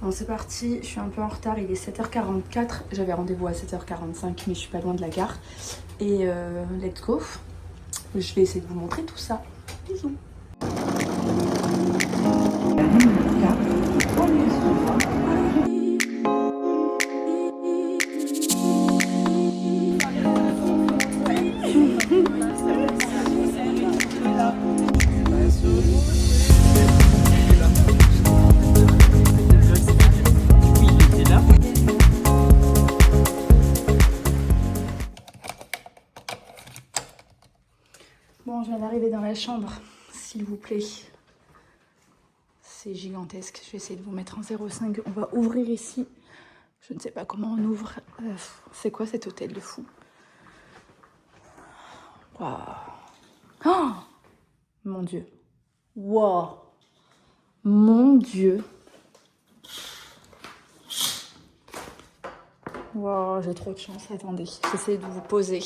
Bon, c'est parti, je suis un peu en retard, il est 7h44. J'avais rendez-vous à 7h45, mais je suis pas loin de la gare. Et let's go. Je vais essayer de vous montrer tout ça. Bisous. Bon, je viens d'arriver dans la chambre, s'il vous plaît. C'est gigantesque. Je vais essayer de vous mettre en 0,5. On va ouvrir ici. Je ne sais pas comment on ouvre. C'est quoi cet hôtel de fou? Waouh. Oh, mon Dieu. Waouh. Mon Dieu. Waouh, j'ai trop de chance. Attendez, j'essaie de vous poser.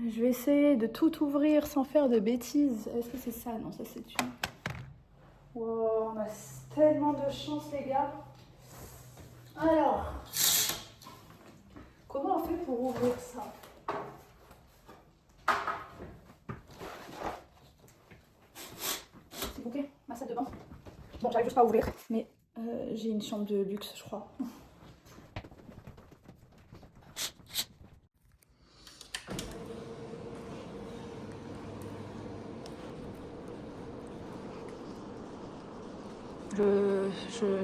Je vais essayer de tout ouvrir sans faire de bêtises. Est-ce que c'est ça? Non, ça c'est une. Wow, on a tellement de chance, les gars. Alors, comment on fait pour ouvrir ça? S'il vous plaît, ma salle de bain. Bon, j'arrive juste pas à ouvrir, mais j'ai une chambre de luxe, je crois.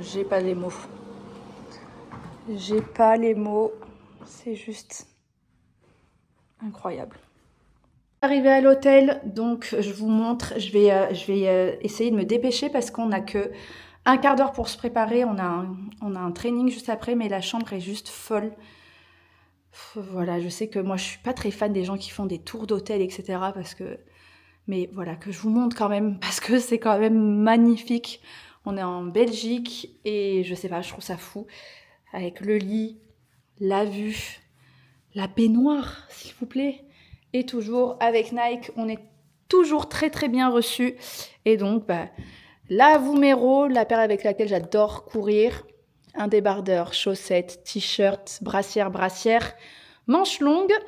J'ai pas les mots. J'ai pas les mots. C'est juste incroyable. Arrivé à l'hôtel, donc je vous montre. Je vais essayer de me dépêcher parce qu'on n'a que un quart d'heure pour se préparer. On a un training juste après, mais la chambre est juste folle. Voilà, je sais que moi je suis pas très fan des gens qui font des tours d'hôtel, etc. Parce que, mais voilà, que je vous montre quand même parce que c'est quand même magnifique. On est en Belgique et je sais pas, je trouve ça fou. Avec le lit, la vue, la baignoire, s'il vous plaît. Et toujours avec Nike, on est toujours très très bien reçus. Et donc, bah, la Vomero, la paire avec laquelle j'adore courir. Un débardeur, chaussettes, t-shirt, brassière, manches longues.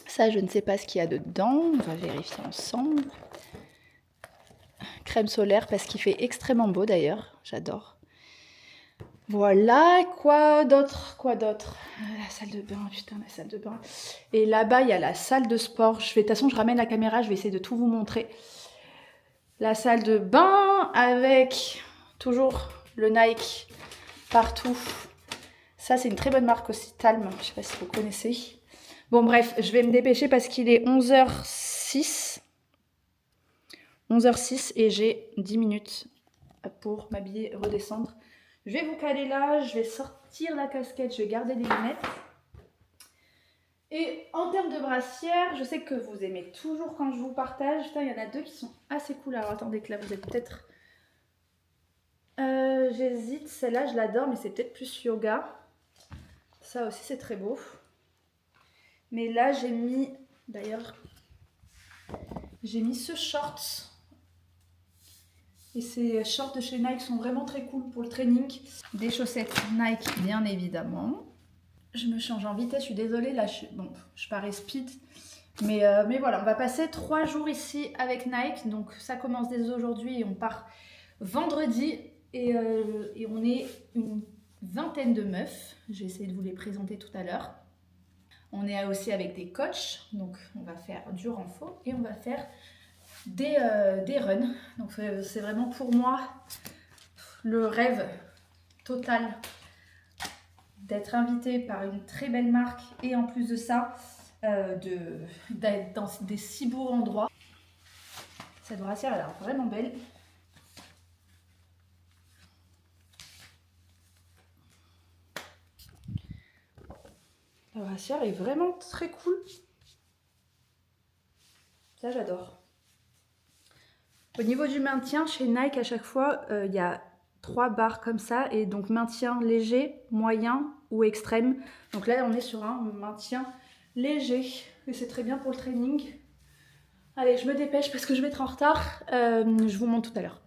Ça, je ne sais pas ce qu'il y a dedans. On va vérifier ensemble. Crème solaire parce qu'il fait extrêmement beau d'ailleurs. J'adore. Voilà, quoi d'autre? La salle de bain, putain, la salle de bain. Et là-bas, il y a la salle de sport. De toute façon, je ramène la caméra, je vais essayer de tout vous montrer. La salle de bain avec toujours le Nike partout. Ça, c'est une très bonne marque aussi, Talm. Je sais pas si vous connaissez. Bon, bref, je vais me dépêcher parce qu'il est 11h06. 11h06 et j'ai 10 minutes pour m'habiller et redescendre. Je vais vous caler là, je vais sortir la casquette, je vais garder les lunettes. Et en termes de brassière, je sais que vous aimez toujours quand je vous partage. Putain, il y en a deux qui sont assez cool. Alors attendez que là vous êtes peut-être... J'hésite, celle-là je l'adore mais c'est peut-être plus yoga. Ça aussi c'est très beau. Mais là j'ai mis, d'ailleurs, j'ai mis ce short. Et ces shorts de chez Nike sont vraiment très cool pour le training. Des chaussettes Nike, bien évidemment. Je me change en vitesse, je suis désolée, là je parais speed. Mais voilà, on va passer 3 jours ici avec Nike. Donc ça commence dès aujourd'hui et on part vendredi. Et on est une vingtaine de meufs. J'ai essayé de vous les présenter tout à l'heure. On est aussi avec des coachs. Donc on va faire du renfort et on va faire des runs. Donc c'est vraiment pour moi le rêve total d'être invitée par une très belle marque et en plus de ça d'être dans des si beaux endroits. Cette brassière elle a l'air vraiment belle. La brassière est vraiment très cool. Ça j'adore. Au niveau du maintien, chez Nike, à chaque fois, il y a 3 barres comme ça. Et donc, maintien léger, moyen ou extrême. Donc là, on est sur un maintien léger. Et c'est très bien pour le training. Allez, je me dépêche parce que je vais être en retard. Je vous montre tout à l'heure.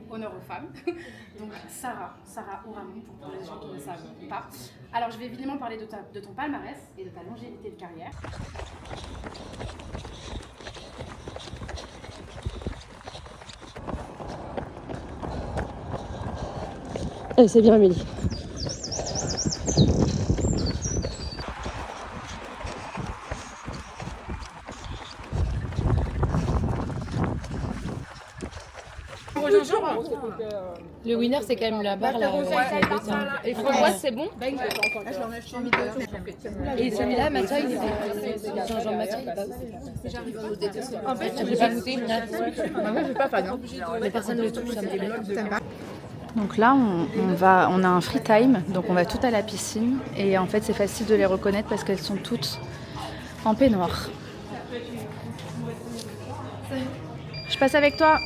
Honneur aux femmes. Donc Sarah Ouramon, pour les gens qui ne savent pas. Alors je vais évidemment parler de ton palmarès et de ta longévité de carrière. C'est bien Amélie. Le winner, c'est quand même la barre là. Et framboise, c'est bon. Et celui-là, Mathieu, il est Jean-Jean Mathieu, il est pas ouf. En fait, j'ai pas goûté. Moi, je suis pas fan. Mais personne ne le touche, ça me plaît. Donc là, on a un free time, donc on va toutes à la piscine. Et en fait, c'est facile de les reconnaître parce qu'elles sont toutes en peignoir. Je passe avec toi.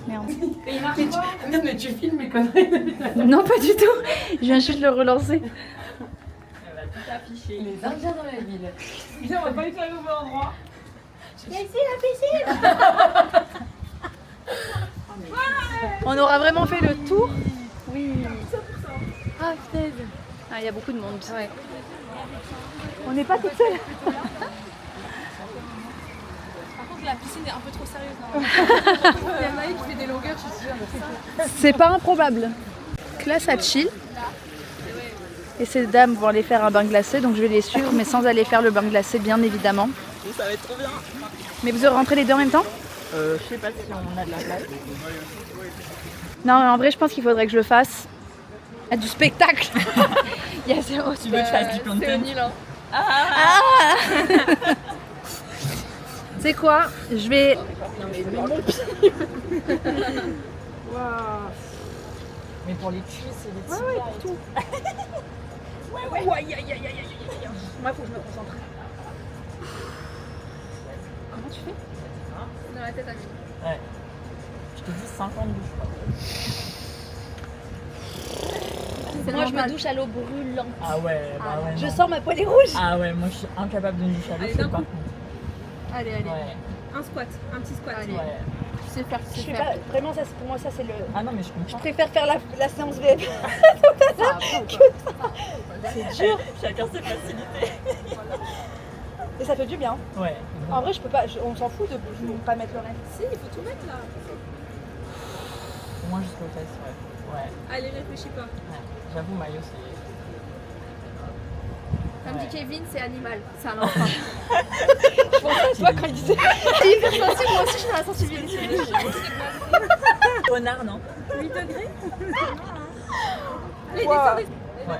Merde. Non, mais tu filmes mes conneries. Non, pas du tout. Je viens juste de le relancer. Elle va tout afficher. Les Indiens dans la ville. Putain, on va pas y faire au bon endroit. Il y a ici la piscine. On aura vraiment fait le tour. Oui. Ah, putain. Ah, il y a beaucoup de monde. Ouais. On n'est pas toutes seules. Par contre, la piscine est un peu trop sérieuse. Il y en a qui fait des longueurs, je suis sûre. C'est pas improbable. Classe à chill. Et ces dames vont aller faire un bain glacé, donc je vais les suivre, mais sans aller faire le bain glacé, bien évidemment. Ça va être trop bien. Mais vous rentrez les deux en même temps? Je sais pas si on a de la place. Non, mais en vrai, je pense qu'il faudrait que je le fasse. À du spectacle. Il y a zéro. Tu veux que je fasse du plan de C'est thème? nul, hein. Tu sais quoi? Je vais. Non, mais mon pied. Mais pour les cuisses et les tibias et tout. Moi, il faut que je me concentre. Comment tu fais? Dans la tête à mine. Ouais. Je te dis 50 douches. Moi, je me douche à l'eau brûlante. Ah ouais, bah ouais. Je non. sors ma poêlée rouge. Ah ouais, moi je suis incapable de me doucher à l'eau, Allez, c'est d'un par coup. contre. Allez, allez. Ouais. Un squat, un petit squat. Ouais. Tu sais faire, Je suis pas. Vraiment, ça, pour moi, ça, c'est le. Ah non, mais je Je comprends. préfère faire la séance VF. C'est dur. Chacun ses facilités. Et ça fait du bien. Ouais. En vrai, je peux pas. On s'en fout de pas mettre le reste. Si, il faut tout mettre là. Au moins jusqu'aux fesses, ouais. Ouais. Allez, réfléchis pas. Ouais. J'avoue, maillot, c'est. Comme Ouais. dit Kevin, c'est animal. C'est un enfant. Je pense à toi quand il disait. T'es hyper sensible, moi aussi je suis dans la sensibilité. Honnard, non? 8 degrés. Allez, Wow. descendez. Non.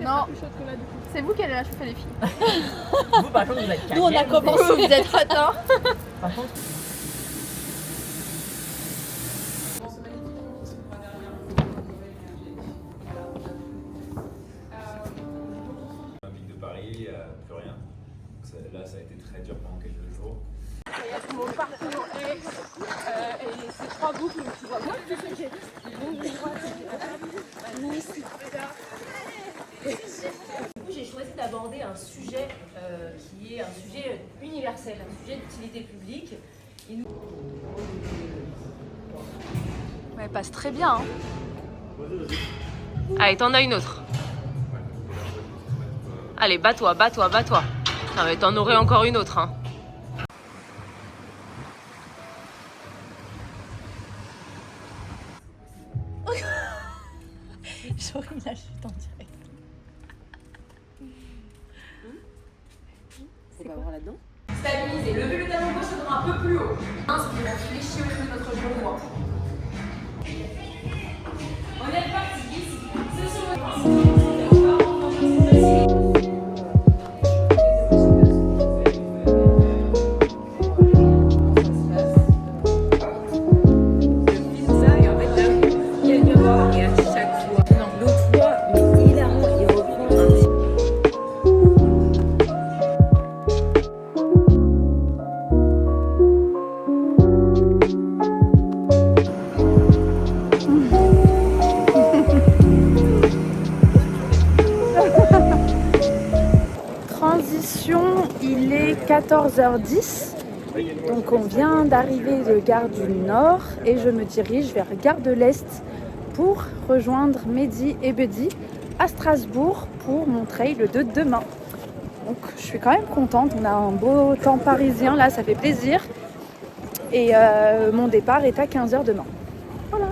Non. Plus chaude que là, du coup. C'est vous qui allez la chauffer, les filles. Vous, par contre, vous êtes Nous, on a cagés, commencé, vous êtes atteints. Par contre, Olympique de Paris, plus rien. Là, ça a été très dur pendant quelques jours. Mon parcours et ces 3 boucles, tu vois bien. Du coup, j'ai choisi d'aborder un sujet qui est un sujet universel, un sujet d'utilité publique. Et nous... Elle passe très bien. Hein. Allez, t'en as une autre. Allez, bats-toi, bats-toi, bats-toi. Ah, mais t'en aurais encore une autre. Hein. J'aurais mis la chute en direct. On va voir là-dedans. Stabilisez, levez le talon gauche un peu plus haut. Inspirez, fléchissez au niveau de votre genou droit. On est parti ici. C'est sur votre Il est 14h10, donc on vient d'arriver de Gare du Nord et je me dirige vers Gare de l'Est pour rejoindre Mehdi et Buddy à Strasbourg pour mon trail de demain. Donc je suis quand même contente, on a un beau temps parisien là, ça fait plaisir. Et mon départ est à 15h demain. Voilà.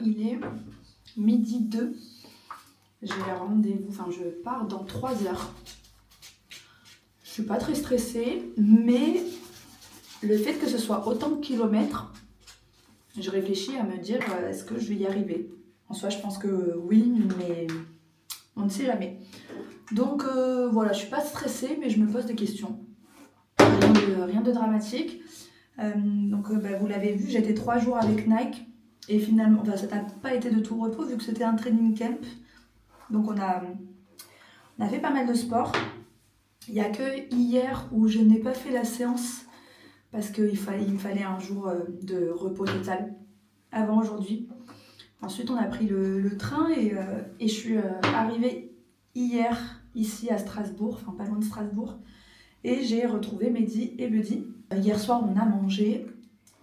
Il est midi 2. J'ai rendez-vous, enfin je pars dans 3 heures. Je suis pas très stressée, mais le fait que ce soit autant de kilomètres, je réfléchis à me dire est-ce que je vais y arriver. En soi, je pense que oui, mais on ne sait jamais. Donc voilà, je suis pas stressée, mais je me pose des questions. Rien de dramatique. Vous l'avez vu, j'étais 3 jours avec Nike. Et finalement, ça n'a pas été de tout repos vu que c'était un training camp. Donc on a fait pas mal de sport. Il n'y a que hier où je n'ai pas fait la séance parce qu'il me fallait un jour de repos total avant aujourd'hui. Ensuite on a pris le train et je suis arrivée hier ici à Strasbourg, enfin pas loin de Strasbourg. Et j'ai retrouvé Mehdi et Buddy. Hier soir on a mangé.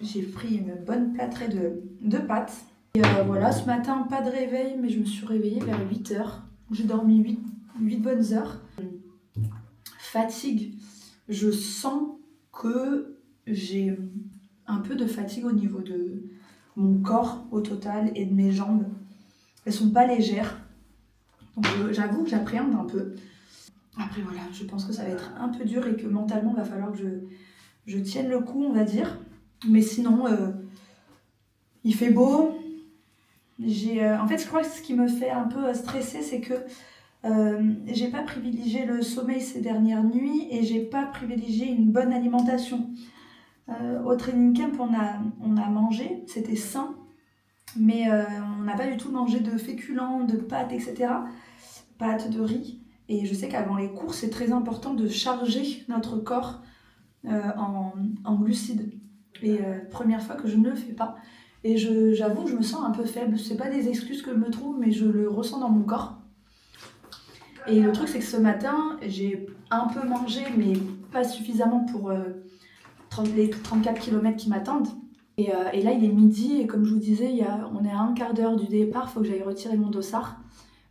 J'ai pris une bonne plâtrée de pâtes. Et voilà, ce matin, pas de réveil, mais je me suis réveillée vers 8h. J'ai dormi 8 bonnes heures. Fatigue. Je sens que j'ai un peu de fatigue au niveau de mon corps au total et de mes jambes. Elles sont pas légères. Donc j'avoue que j'appréhende un peu. Après voilà, je pense que ça va être un peu dur et que mentalement, il va falloir que je tienne le coup, on va dire. Mais sinon, il fait beau. En fait, je crois que ce qui me fait un peu stresser, c'est que j'ai pas privilégié le sommeil ces dernières nuits et j'ai pas privilégié une bonne alimentation. Au training camp, on a mangé, c'était sain, mais on n'a pas du tout mangé de féculents, de pâtes, etc. Pâtes, de riz. Et je sais qu'avant les courses, c'est très important de charger notre corps en glucides. Et première fois que je ne le fais pas. Et j'avoue que je me sens un peu faible. C'est pas des excuses que je me trouve, mais je le ressens dans mon corps. Et le truc, c'est que ce matin, j'ai un peu mangé, mais pas suffisamment pour les 34 km qui m'attendent. Et là, il est midi, et comme je vous disais, on est à un quart d'heure du départ, il faut que j'aille retirer mon dossard.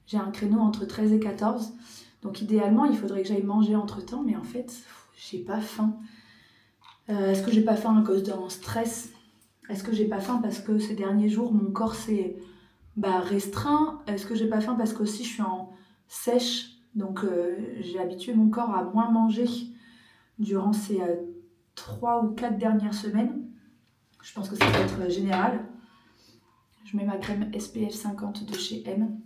J'ai un créneau entre 13 et 14. Donc idéalement, il faudrait que j'aille manger entre-temps, mais en fait, j'ai pas faim. Est-ce que j'ai pas faim à cause d'un stress? Est-ce que j'ai pas faim parce que ces derniers jours mon corps s'est restreint? Est-ce que j'ai pas faim parce qu'aussi je suis en sèche, donc j'ai habitué mon corps à moins manger durant ces 3 ou 4 dernières semaines? Je pense que ça peut être général. Je mets ma crème SPF 50 de chez M,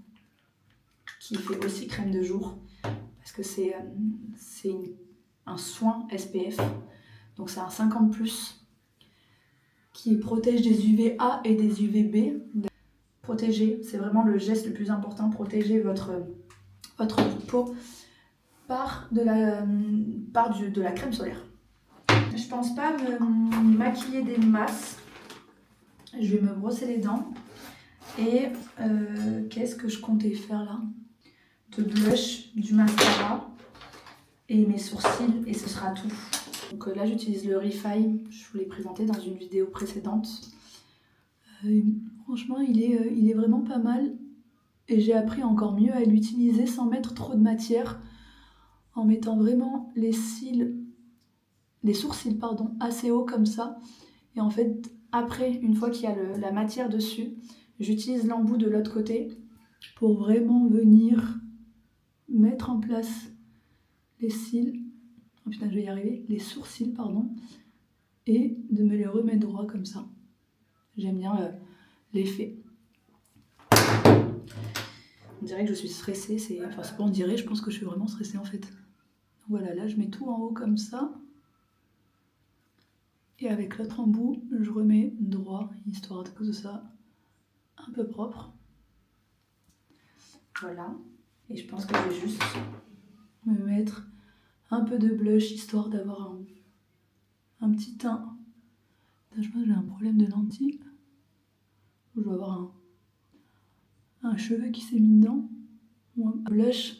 qui fait aussi crème de jour. parce que c'est un soin SPF, donc c'est un 50+, qui protège des UVA et des UVB. Protéger, c'est vraiment le geste le plus important, protéger votre peau par de la crème solaire. Je pense pas me maquiller des masses, je vais me brosser les dents. Et qu'est-ce que je comptais faire là? De blush, du mascara et mes sourcils, et ce sera tout. Donc là j'utilise le Refine, je vous l'ai présenté dans une vidéo précédente. Franchement il est vraiment pas mal, et j'ai appris encore mieux à l'utiliser sans mettre trop de matière, en mettant vraiment les sourcils assez haut comme ça. Et en fait après, une fois qu'il y a la matière dessus, j'utilise l'embout de l'autre côté pour vraiment venir mettre en place les cils, oh putain je vais y arriver, les sourcils pardon, et de me les remettre droit comme ça. J'aime bien l'effet. On dirait que je suis stressée, enfin c'est pas on dirait, je pense que je suis vraiment stressée en fait. Voilà, là je mets tout en haut comme ça. Et avec l'autre embout, je remets droit, histoire que ça un peu propre. Voilà. Et je pense que je vais juste me mettre un peu de blush, histoire d'avoir un petit teint. Je pense que j'ai un problème de lentilles. Je dois avoir un cheveu qui s'est mis dedans. Ou un blush.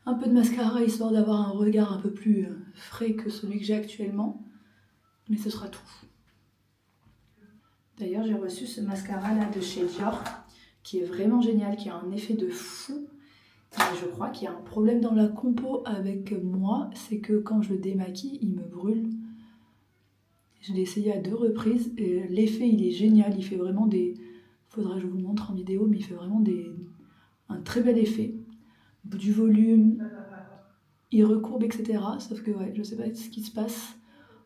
Un peu de mascara, histoire d'avoir un regard un peu plus frais que celui que j'ai actuellement. Mais ce sera tout. D'ailleurs, j'ai reçu ce mascara là de chez Dior, qui est vraiment génial, qui a un effet de fou. Et je crois qu'il y a un problème dans la compo avec moi, c'est que quand je le démaquille, il me brûle. Je l'ai essayé à 2 reprises et l'effet il est génial, il fait vraiment faudrait que je vous montre en vidéo, mais il fait vraiment un très bel effet. Du volume, il recourbe, etc. Sauf que ouais, je sais pas ce qui se passe.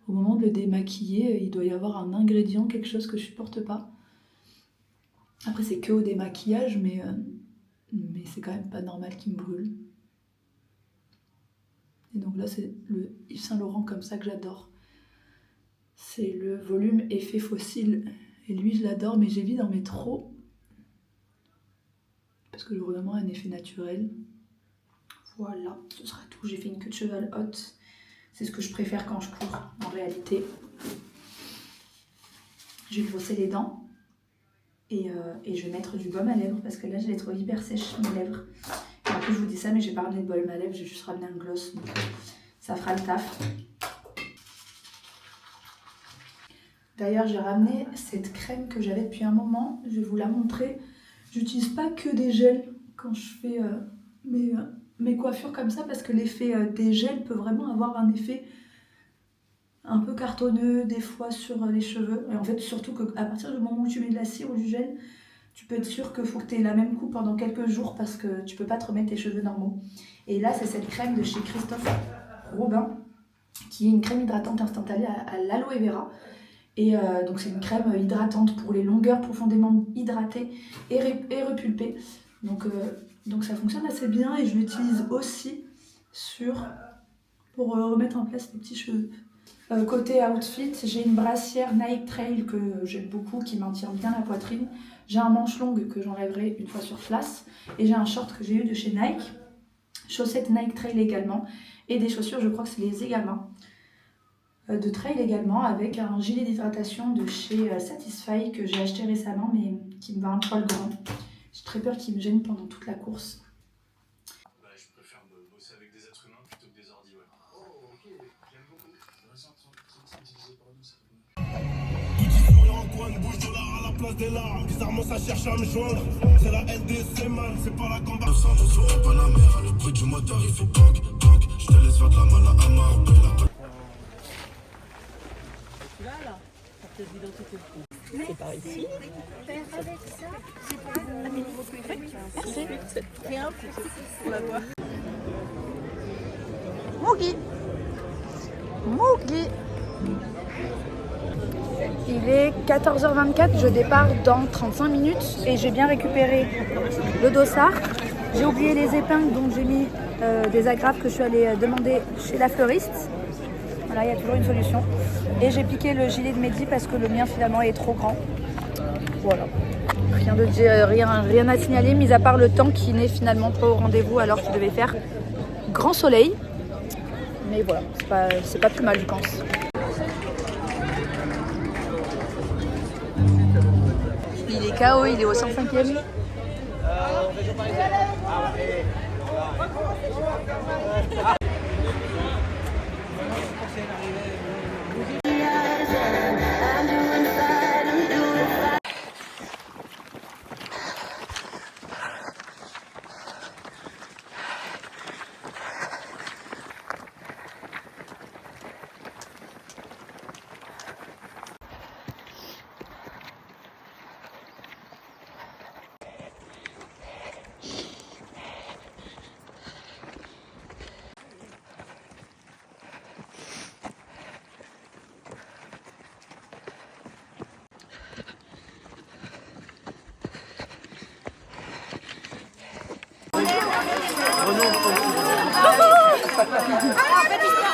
Au moment de le démaquiller, il doit y avoir un ingrédient, quelque chose que je supporte pas. Après c'est que au démaquillage, mais c'est quand même pas normal qu'il me brûle. Et donc là c'est le Yves Saint Laurent comme ça que j'adore. C'est le volume effet fossile. Et lui je l'adore, mais j'évite d'en mettre trop. Parce que je veux vraiment un effet naturel. Voilà, ce sera tout. J'ai fait une queue de cheval haute. C'est ce que je préfère quand je cours, en réalité. Je vais brosser les dents. Et je vais mettre du baume à lèvres, parce que là, je les trouve hyper sèches, mes lèvres. Et en plus, je vous dis ça, mais j'ai pas ramené de baume à lèvres, j'ai juste ramené un gloss. Donc, ça fera le taf. D'ailleurs, j'ai ramené cette crème que j'avais depuis un moment. Je vais vous la montrer. J'utilise pas que des gels quand je fais mes coiffures comme ça, parce que l'effet des gels peut vraiment avoir un effet un peu cartonneux des fois sur les cheveux. Et en fait, surtout qu'à partir du moment où tu mets de la cire ou du gel, tu peux être sûr qu'il faut que tu aies la même coupe pendant quelques jours, parce que tu peux pas te remettre tes cheveux normaux. Et là, c'est cette crème de chez Christophe Robin, qui est une crème hydratante instantanée à l'aloe vera. Et donc c'est une crème hydratante pour les longueurs profondément hydratées et repulpées. Donc ça fonctionne assez bien, et je l'utilise aussi pour remettre en place les petits cheveux. Côté outfit, j'ai une brassière Nike Trail que j'aime beaucoup, qui maintient bien la poitrine. J'ai un manche longue que j'enlèverai une fois sur place. Et j'ai un short que j'ai eu de chez Nike. Chaussettes Nike Trail également. Et des chaussures, je crois que c'est les Egama. De trail également, avec un gilet d'hydratation de chez Satisfy que j'ai acheté récemment, mais qui me va un poil grand. J'ai très peur qu'il me gêne pendant toute la course. Bah, je préfère bosser avec des êtres humains plutôt que des ordi, ouais. Oh, ok, j'aime beaucoup. En coin, bouge dollar à la place des larmes. Bizarrement, ça cherche à me joindre. C'est la LDC, man, c'est pas la combat. Le sang, je serai pas la mer. Le bruit du moteur, il fait toc, toc. Je te laisse faire de la mal à Amar. C'est par ici. Merci. Rien pour la voir. Mougui. Il est 14h24, je départ dans 35 minutes et j'ai bien récupéré le dossard. J'ai oublié les épingles, donc j'ai mis des agrafes que je suis allée demander chez la fleuriste. Voilà, il y a toujours une solution. Et j'ai piqué le gilet de Mehdi parce que le mien finalement est trop grand. Voilà. Rien à signaler, mis à part le temps qui n'est finalement pas au rendez-vous alors qu'il devait faire grand soleil. Mais voilà, c'est pas plus mal je pense. Il est KO, il est au 105e.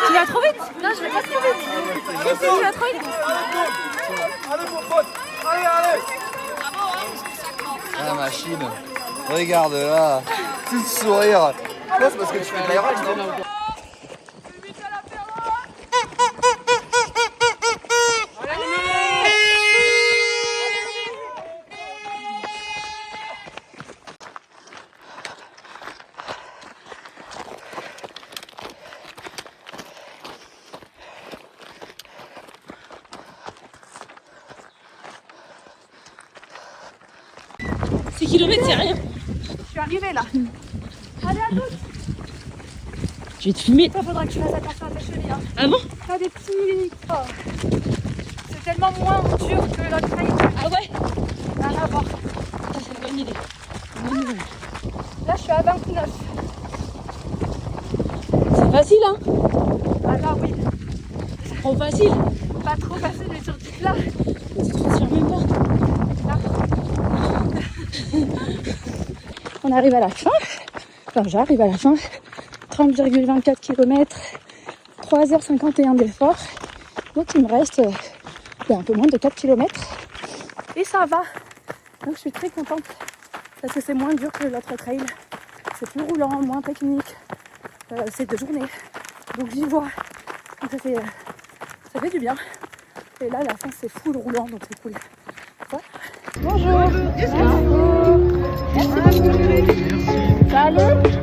Tu vas trop vite? Non, je vais pas trop vite. Si, tu vas trop vite. Allez mon pote, allez. Ah machine, regarde là, tout sourire. Là c'est parce que tu fais de l'aérage, non? C'est rien. Je suis arrivée là. Allez à toutes. Je vais te filmer. Il faudra que tu fasses attention à tes chevilles. Hein. Ah bon? Pas des petits. Oh. C'est tellement moins dur que l'autre trail. Ah ouais? Rien à voir. C'est une bonne idée. Là je suis à 29. C'est facile hein? Ah là oui. Trop facile. Pas trop facile mais surtout là. Tu te transfères même pas. On arrive à la fin. Enfin j'arrive à la fin. 30,24 km. 3h51 d'effort. Donc il me reste un peu moins de 4 km. Et ça va. Donc je suis très contente. Parce que c'est moins dur que l'autre trail. C'est plus roulant, moins technique. C'est de journée. Donc j'y vois. Donc ça fait du bien. Et là, la fin, c'est full roulant, donc c'est cool. Voilà. Bonjour. Bonjour. Salut.